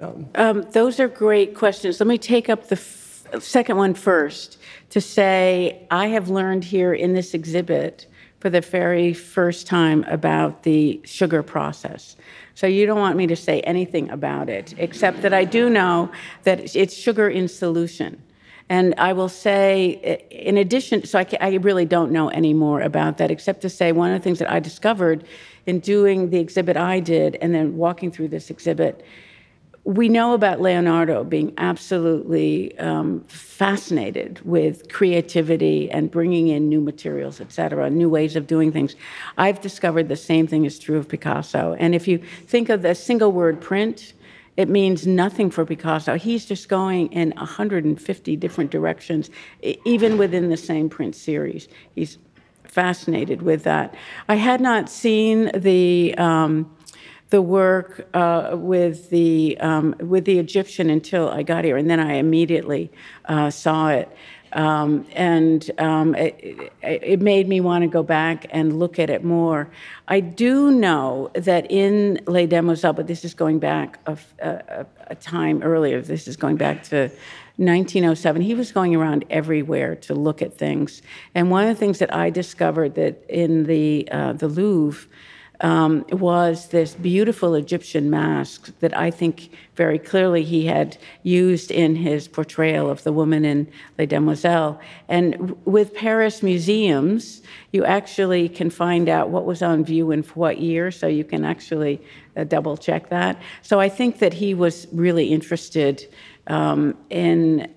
Those are great questions. Let me take up the second one first to say I have learned here in this exhibit for the very first time about the sugar process. So you don't want me to say anything about it, except that I do know that it's sugar in solution. And I will say, in addition, so I really don't know any more about that, except to say one of the things that I discovered in doing the exhibit I did and then walking through this exhibit, we know about Leonardo being absolutely fascinated with creativity and bringing in new materials, et cetera, new ways of doing things. I've discovered the same thing is true of Picasso. And if you think of the single word print, it means nothing for Picasso. He's just going in 150 different directions, even within the same print series. He's fascinated with that. I had not seen the work with the Egyptian until I got here, and then I immediately saw it. It made me want to go back and look at it more. I do know that in Les Demoiselles, but this is going back a time earlier, this is going back to 1907, he was going around everywhere to look at things. And one of the things that I discovered that in the Louvre was this beautiful Egyptian mask that I think very clearly he had used in his portrayal of the woman in Les Demoiselles. And with Paris museums, you actually can find out what was on view in what year, so you can actually double check that. So I think that he was really interested in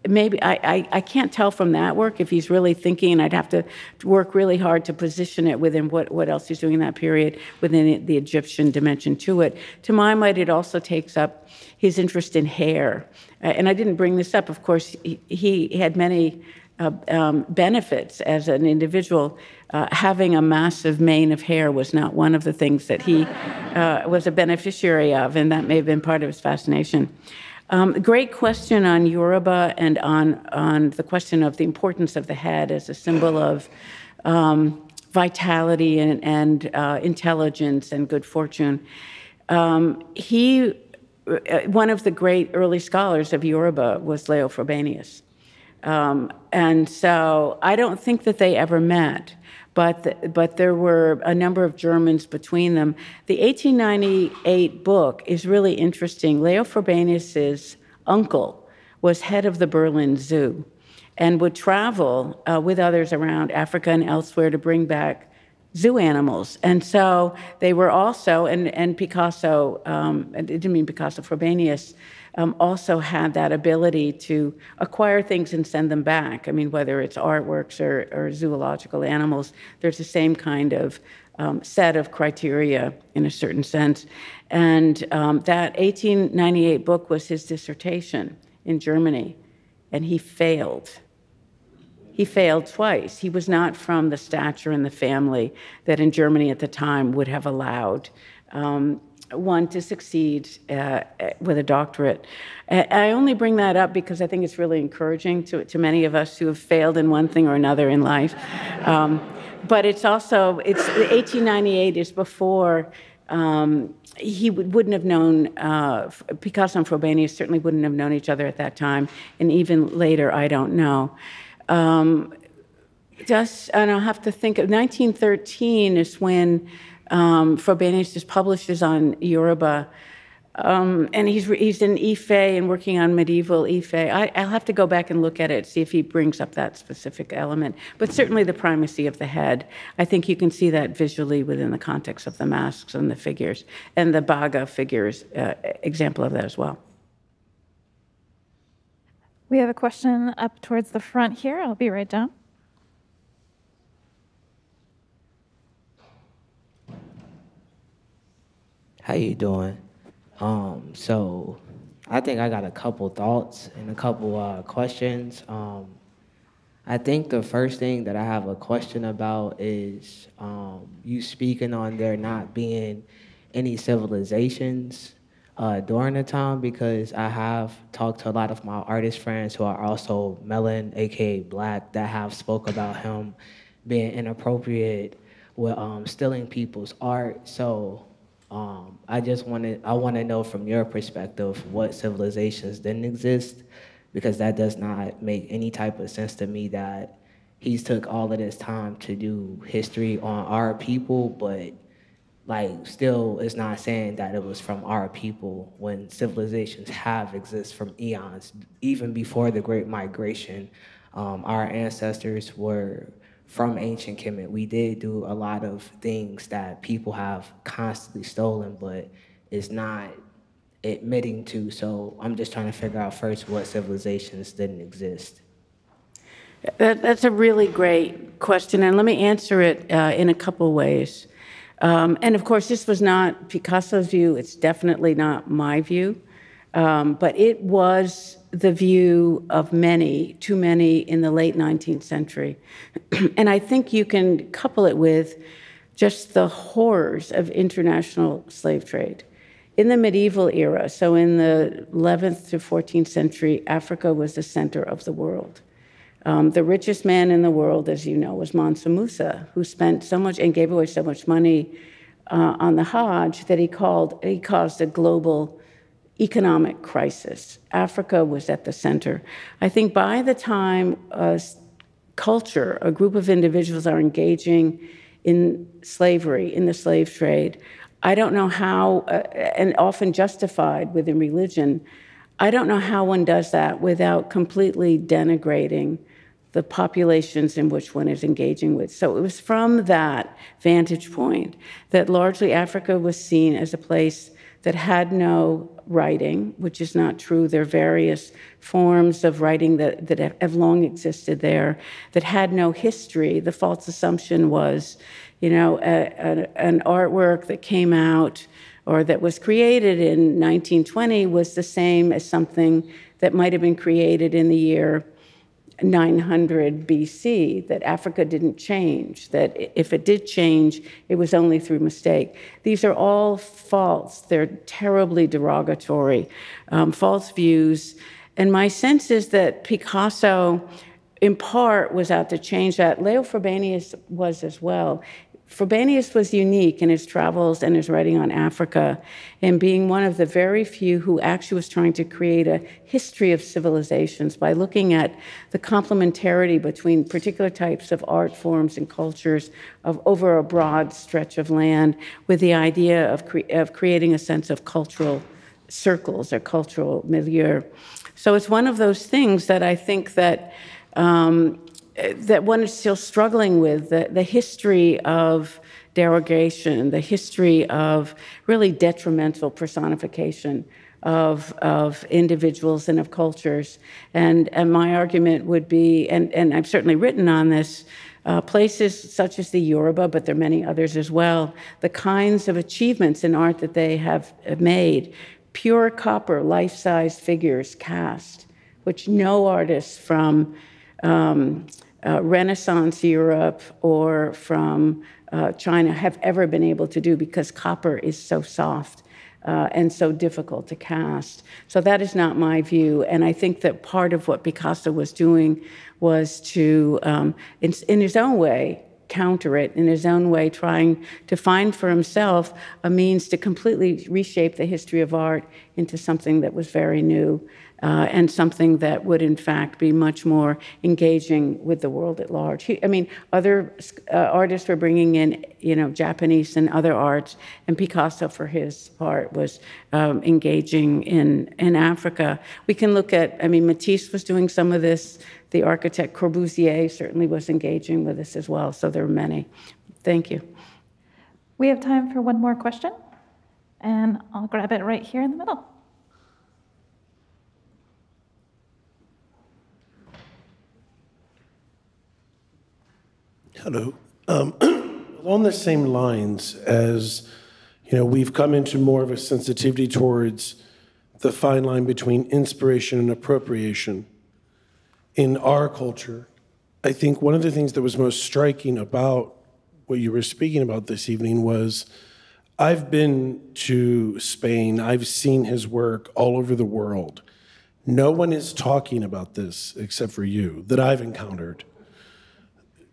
maybe, I can't tell from that work if he's really thinking, and I'd have to work really hard to position it within what else he's doing in that period, within the Egyptian dimension to it. To my mind, it also takes up his interest in hair. And I didn't bring this up, of course, he had many benefits as an individual. Having a massive mane of hair was not one of the things that he was a beneficiary of, and that may have been part of his fascination. Great question on Yoruba and on the question of the importance of the head as a symbol of vitality and intelligence and good fortune. One of the great early scholars of Yoruba was Leo Frobenius. And so I don't think that they ever met, but there were a number of Germans between them. The 1898 book is really interesting. Leo Frobenius's uncle was head of the Berlin Zoo and would travel with others around Africa and elsewhere to bring back zoo animals. And so they were also, and Picasso, I didn't mean Picasso, Frobenius, also had that ability to acquire things and send them back. I mean, whether it's artworks or zoological animals, there's the same kind of set of criteria in a certain sense. And that 1898 book was his dissertation in Germany, and he failed. He failed twice. He was not from the stature in the family that in Germany at the time would have allowed one to succeed with a doctorate. I only bring that up because I think it's really encouraging to many of us who have failed in one thing or another in life. But it's also, 1898 is before he wouldn't have known, Picasso and Frobenius certainly wouldn't have known each other at that time, and even later, I don't know. And I'll have to think of 1913 is when Frobenius just publishes on Yoruba, and he's in Ife and working on medieval Ife. I'll have to go back and look at it, see if he brings up that specific element. But certainly the primacy of the head. I think you can see that visually within the context of the masks and the figures, and the Baga figures, example of that as well. We have a question up towards the front here. I'll be right down. How you doing? So I think I got a couple thoughts and a couple questions. I think the first thing that I have a question about is you speaking on there not being any civilizations during the time, because I have talked to a lot of my artist friends who are also melon, aka black, that have spoke about him being inappropriate with stealing people's art. So I want to know from your perspective what civilizations didn't exist, because that does not make any type of sense to me that he's took all of this time to do history on our people, but like still is not saying that it was from our people when civilizations have exist from eons. Even before the Great Migration, our ancestors were from ancient Kemet. We did do a lot of things that people have constantly stolen, but is not admitting to. So I'm just trying to figure out first what civilizations didn't exist. That's a really great question, and let me answer it in a couple ways. And of course, this was not Picasso's view. It's definitely not my view. But it was the view of many, too many, in the late 19th century. And I think you can couple it with just the horrors of international slave trade. In the medieval era, so in the 11th to 14th century, Africa was the center of the world. The richest man in the world, as you know, was Mansa Musa, who spent so much and gave away so much money on the Hajj that he caused a global economic crisis. Africa was at the center. I think by the time culture, a group of individuals are engaging in slavery, in the slave trade, I don't know how, and often justified within religion, I don't know how one does that without completely denigrating the populations in which one is engaging with. So it was from that vantage point that largely Africa was seen as a place that had no writing, which is not true. There are various forms of writing that have long existed there, that had no history. The false assumption was, you know, an artwork that came out or that was created in 1920 was the same as something that might have been created in the year 900 BC, that Africa didn't change, that if it did change, it was only through mistake. These are all false. They're terribly derogatory, false views. And my sense is that Picasso, in part, was out to change that. Leo Frobenius was as well. Frobenius was unique in his travels and his writing on Africa, and being one of the very few who actually was trying to create a history of civilizations by looking at the complementarity between particular types of art forms and cultures over a broad stretch of land, with the idea of creating a sense of cultural circles or cultural milieu. So it's one of those things that I think that that one is still struggling with, the history of derogation, the history of really detrimental personification of individuals and of cultures. And my argument would be, and I've certainly written on this, places such as the Yoruba, but there are many others as well, the kinds of achievements in art that they have made, pure copper, life-size figures cast, which no artists from Renaissance Europe or from China have ever been able to do, because copper is so soft and so difficult to cast. So that is not my view. And I think that part of what Picasso was doing was to, in his own way, counter it, in his own way, trying to find for himself a means to completely reshape the history of art into something that was very new. And something that would, in fact, be much more engaging with the world at large. Other artists were bringing in, Japanese and other arts, and Picasso, for his part, was engaging in Africa. We can look at, Matisse was doing some of this. The architect Corbusier certainly was engaging with this as well. So there are many. Thank you. We have time for one more question, and I'll grab it right here in the middle. Hello. Along the same lines as, we've come into more of a sensitivity towards the fine line between inspiration and appropriation in our culture, I think one of the things that was most striking about what you were speaking about this evening was, I've been to Spain, I've seen his work all over the world. No one is talking about this except for you, that I've encountered.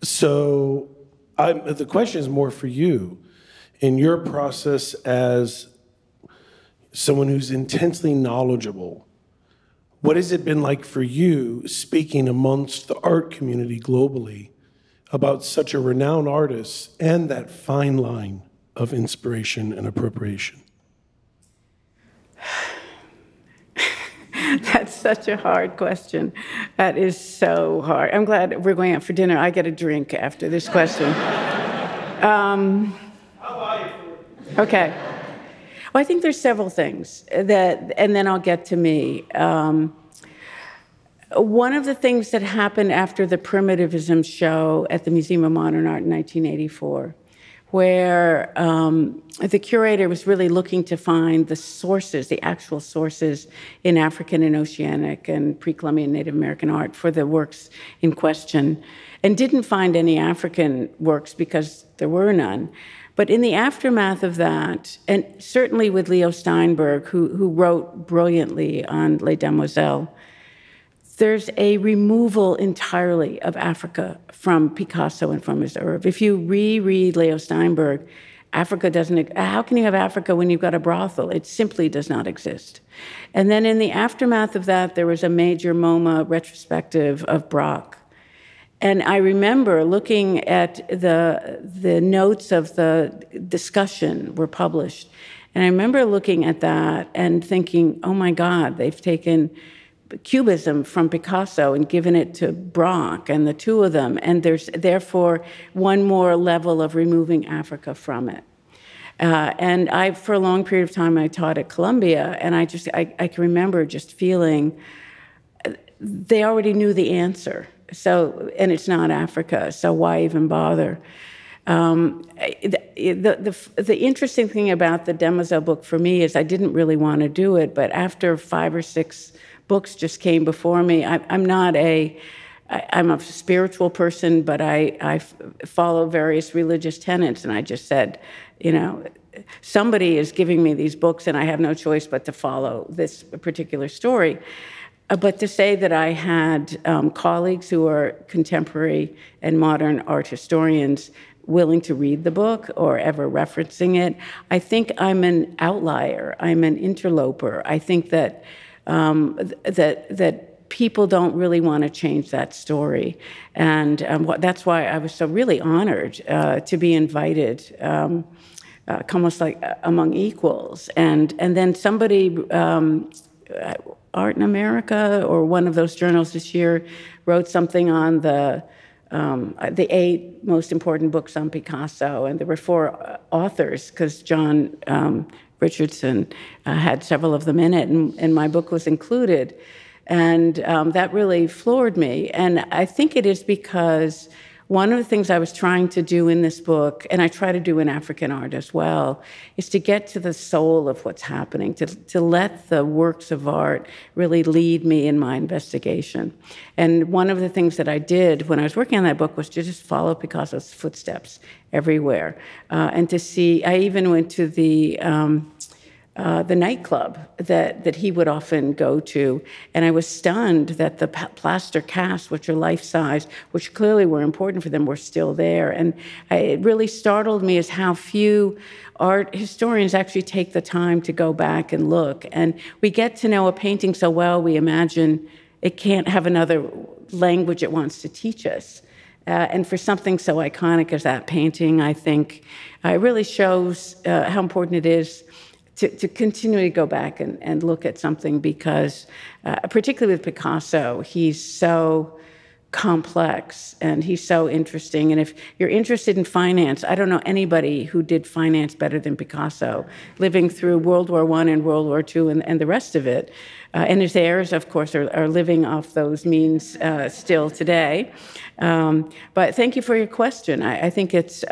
So the question is more for you. In your process as someone who's intensely knowledgeable, what has it been like for you speaking amongst the art community globally about such a renowned artist and that fine line of inspiration and appropriation? That's such a hard question. That is so hard. I'm glad we're going out for dinner. I get a drink after this question. Okay. Well, I think there's several things that, and then I'll get to me. One of the things that happened after the Primitivism show at the Museum of Modern Art in 1984, where the curator was really looking to find the sources, the actual sources in African and Oceanic and pre-Columbian Native American art for the works in question, and didn't find any African works because there were none. But in the aftermath of that, and certainly with Leo Steinberg, who wrote brilliantly on Les Demoiselles, there's a removal entirely of Africa from Picasso and from his oeuvre. If you reread Leo Steinberg, Africa doesn't, how can you have Africa when you've got a brothel? It simply does not exist. And then in the aftermath of that, there was a major MoMA retrospective of Braque. And I remember looking at the notes of the discussion were published. And I remember looking at that and thinking, oh my God, they've taken Cubism from Picasso and given it to Braque, and the two of them, and there's therefore one more level of removing Africa from it. And for a long period of time, I taught at Columbia, and I can remember just feeling they already knew the answer. So, and it's not Africa, so why even bother? The interesting thing about the Demoiselle book for me is I didn't really want to do it, but after 5 or 6 books just came before me. I'm a spiritual person, but I follow various religious tenets, and I just said, somebody is giving me these books, and I have no choice but to follow this particular story. But to say that I had colleagues who are contemporary and modern art historians willing to read the book or ever referencing it, I think I'm an outlier. I'm an interloper. I think that that people don't really want to change that story. And that's why I was so really honored to be invited, almost like among equals. And then somebody, Art in America, or one of those journals this year, wrote something on the the 8 most important books on Picasso, and there were 4 authors, because John Richardson had several of them in it, and my book was included. And that really floored me. And I think it is because one of the things I was trying to do in this book, and I try to do in African art as well, is to get to the soul of what's happening, to let the works of art really lead me in my investigation. And one of the things that I did when I was working on that book was to just follow Picasso's footsteps everywhere. And to see, I even went to the nightclub that he would often go to, and I was stunned that the plaster casts, which are life-size, which clearly were important for them, were still there. And it really startled me as how few art historians actually take the time to go back and look. And we get to know a painting so well, we imagine it can't have another language it wants to teach us. And for something so iconic as that painting, I think it really shows how important it is to continually go back and look at something, because particularly with Picasso, he's so complex and he's so interesting. And if you're interested in finance, I don't know anybody who did finance better than Picasso, living through World War I and World War II and the rest of it. And his heirs, of course, are living off those means still today. But thank you for your question. I think it's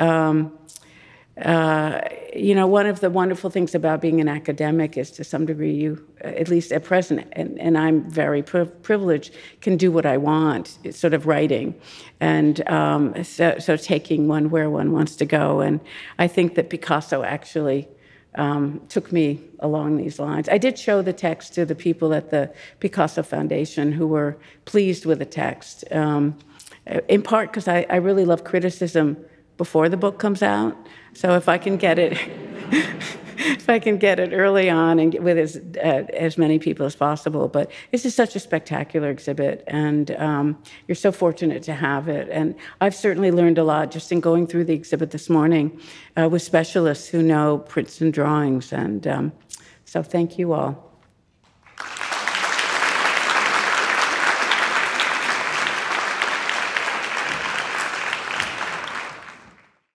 one of the wonderful things about being an academic is, to some degree, you, at least at present, and I'm very privileged, can do what I want. It's sort of writing, and so taking one where one wants to go. And I think that Picasso actually took me along these lines. I did show the text to the people at the Picasso Foundation, who were pleased with the text, in part because I really love criticism before the book comes out. So if I can get it, if I can get it early on and get with as many people as possible. But this is such a spectacular exhibit, and you're so fortunate to have it. And I've certainly learned a lot just in going through the exhibit this morning with specialists who know prints and drawings. And so thank you all.